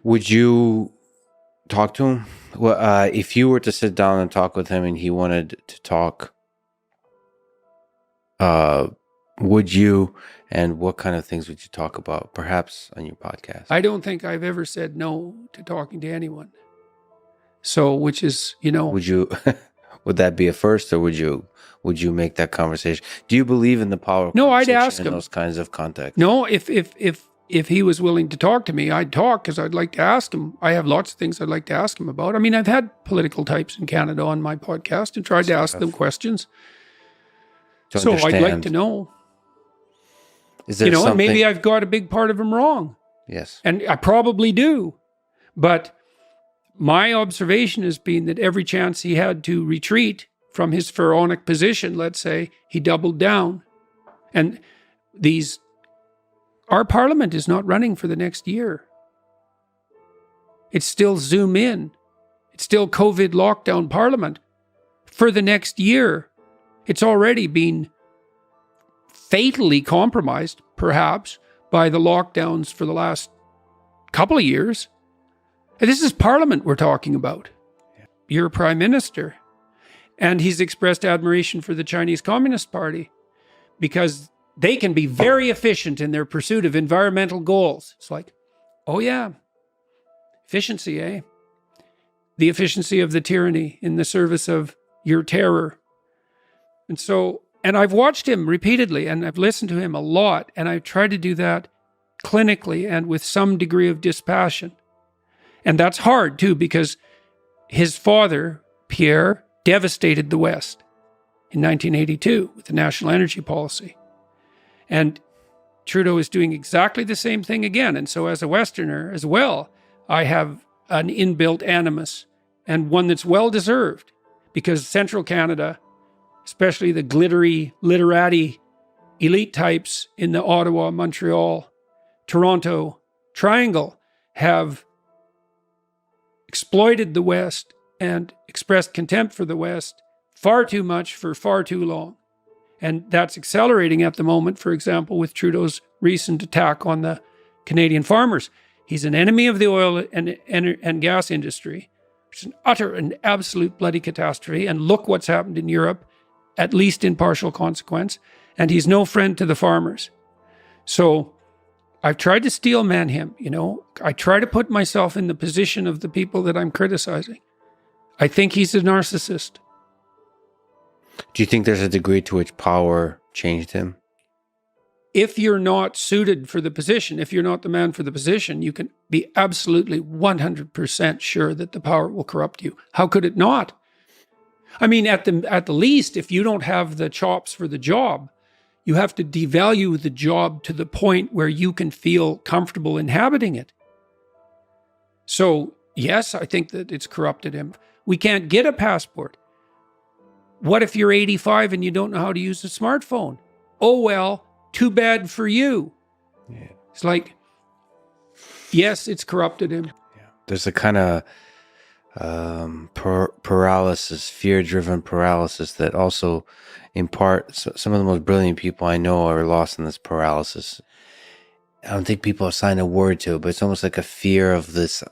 Would you talk to him? Well, if you were to sit down and talk with him and he wanted to talk, would you, and what kind of things would you talk about, perhaps on your podcast? I don't think I've ever said no to talking to anyone. So, which is, Would you, would that be a first, or would you make that conversation? Do you believe in the power of No, I'd conversation ask in him. those kinds of contexts? No, if he was willing to talk to me, I'd talk because I'd like to ask him. I have lots of things I'd like to ask him about. I mean, I've had political types in Canada on my podcast and tried to ask them questions. So I'd like to know. Is there something? And maybe I've got a big part of him wrong. Yes. And I probably do. But my observation has been that every chance he had to retreat from his pharaonic position, let's say, he doubled down. And our parliament is not running for the next year. It's still Zoom in. It's still COVID lockdown parliament for the next year. It's already been fatally compromised, perhaps, by the lockdowns for the last couple of years. And this is Parliament we're talking about. Yeah. You're Prime Minister. And he's expressed admiration for the Chinese Communist Party because they can be very efficient in their pursuit of environmental goals. It's like, oh yeah, efficiency, eh? The efficiency of the tyranny in the service of your terror. And I've watched him repeatedly, and I've listened to him a lot, and I've tried to do that clinically and with some degree of dispassion. And that's hard, too, because his father, Pierre, devastated the West in 1982 with the national energy policy. And Trudeau is doing exactly the same thing again. And so as a Westerner as well, I have an inbuilt animus, and one that's well-deserved, because Central Canada, especially the glittery, literati elite types in the Ottawa, Montreal, Toronto triangle, have exploited the West and expressed contempt for the West far too much for far too long. And that's accelerating at the moment, for example, with Trudeau's recent attack on the Canadian farmers. He's an enemy of the oil and gas industry, which is an utter and absolute bloody catastrophe. And look what's happened in Europe, at least in partial consequence. And he's no friend to the farmers. So I've tried to steel man him, I try to put myself in the position of the people that I'm criticizing. I think he's a narcissist. Do you think there's a degree to which power changed him? If you're not suited for the position, if you're not the man for the position, you can be absolutely 100% sure that the power will corrupt you. How could it not? I mean, at the least, if you don't have the chops for the job, you have to devalue the job to the point where you can feel comfortable inhabiting it. So, yes, I think that it's corrupted him. We can't get a passport. What if you're 85 and you don't know how to use a smartphone? Oh, well, too bad for you. Yeah. It's like, yes, it's corrupted him. Yeah. There's a kind of paralysis, fear-driven paralysis that also, in part, some of the most brilliant people I know are lost in this paralysis. I don't think people assign a word to it, but it's almost like a fear of this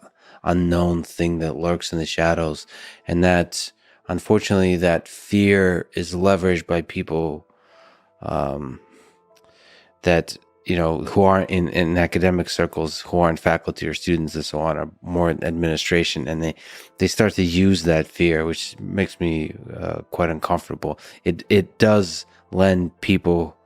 unknown thing that lurks in the shadows. And that, unfortunately, that fear is leveraged by people that, who aren't in academic circles, who aren't faculty or students and so on, are more in administration. And they start to use that fear, which makes me quite uncomfortable. It does lend people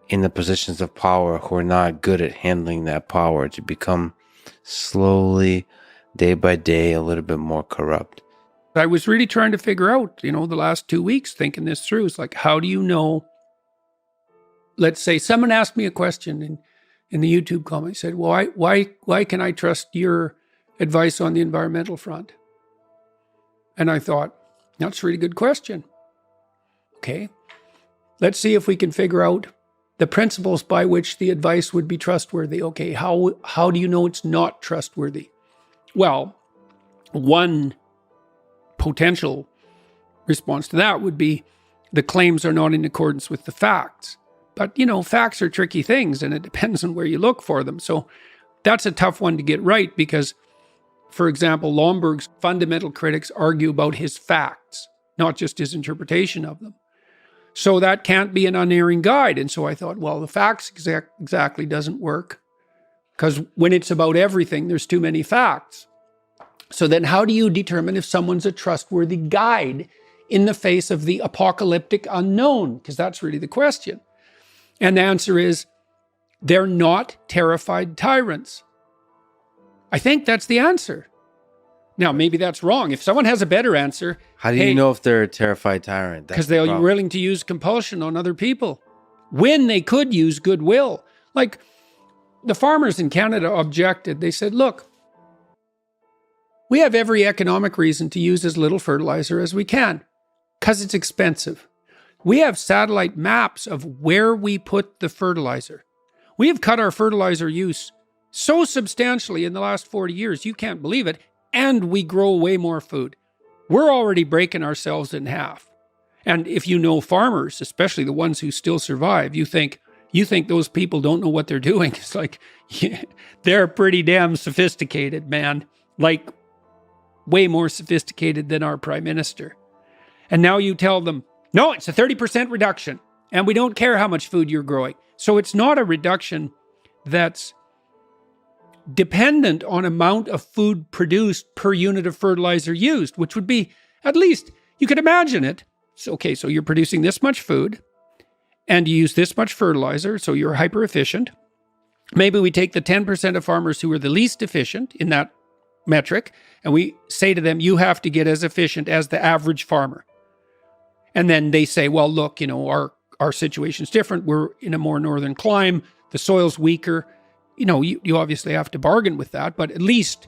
in the positions of power who are not good at handling that power to become slowly, day by day, a little bit more corrupt. I was really trying to figure out, the last 2 weeks, thinking this through. It's like, how do you know? Let's say someone asked me a question in the YouTube comment. He said, well, why can I trust your advice on the environmental front? And I thought, that's a really good question. Okay, let's see if we can figure out the principles by which the advice would be trustworthy. Okay, how do you know it's not trustworthy? Well, one potential response to that would be the claims are not in accordance with the facts. But, facts are tricky things, and it depends on where you look for them. So That's a tough one to get right because, for example, Lomberg's fundamental critics argue about his facts, not just his interpretation of them. So that can't be an unerring guide. And so I thought, well, the facts exactly doesn't work because when it's about everything, there's too many facts. So then how do you determine if someone's a trustworthy guide in the face of the apocalyptic unknown? Because that's really the question. And the answer is, they're not terrified tyrants. I think that's the answer. Now, maybe that's wrong. If someone has a better answer, How do you know if they're a terrified tyrant? Because they're willing to use compulsion on other people when they could use goodwill. Like the farmers in Canada objected. They said, look, we have every economic reason to use as little fertilizer as we can because it's expensive. We have satellite maps of where we put the fertilizer. We have cut our fertilizer use so substantially in the last 40 years, you can't believe it, and we grow way more food. We're already breaking ourselves in half. And if you know farmers, especially the ones who still survive, you think those people don't know what they're doing. It's like, yeah, they're pretty damn sophisticated, man. Like, way more sophisticated than our prime minister. And now you tell them, no, it's a 30% reduction, and we don't care how much food you're growing. So it's not a reduction that's dependent on amount of food produced per unit of fertilizer used, which would be, at least, you could imagine it. So, okay, so you're producing this much food, and you use this much fertilizer, so you're hyper efficient. Maybe we take the 10% of farmers who are the least efficient in that metric, and we say to them, you have to get as efficient as the average farmer. And then they say, well, look, our situation's different. We're in a more northern climate. The soil's weaker. You obviously have to bargain with that, but at least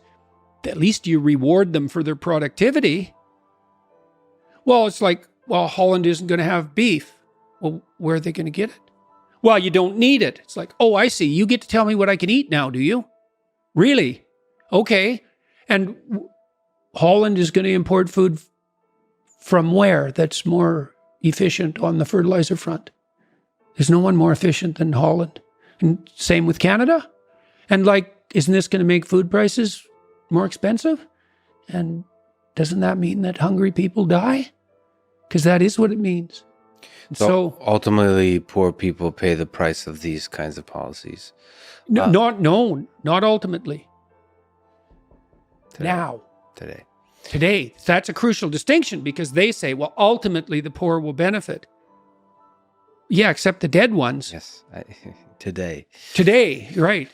you reward them for their productivity. Well, it's like, well, Holland isn't going to have beef. Well, where are they going to get it? Well, you don't need it. It's like, oh, I see. You get to tell me what I can eat now, do you? Really? Okay. And Holland is going to import food from where that's more efficient on the fertilizer front? There's no one more efficient than Holland. And same with Canada. And isn't this going to make food prices more expensive? And doesn't that mean that hungry people die? Because that is what it means. So ultimately, poor people pay the price of these kinds of policies. Not ultimately. Today. That's a crucial distinction because they say, well, ultimately the poor will benefit. Yeah, except the dead ones. Yes, today. Today, right.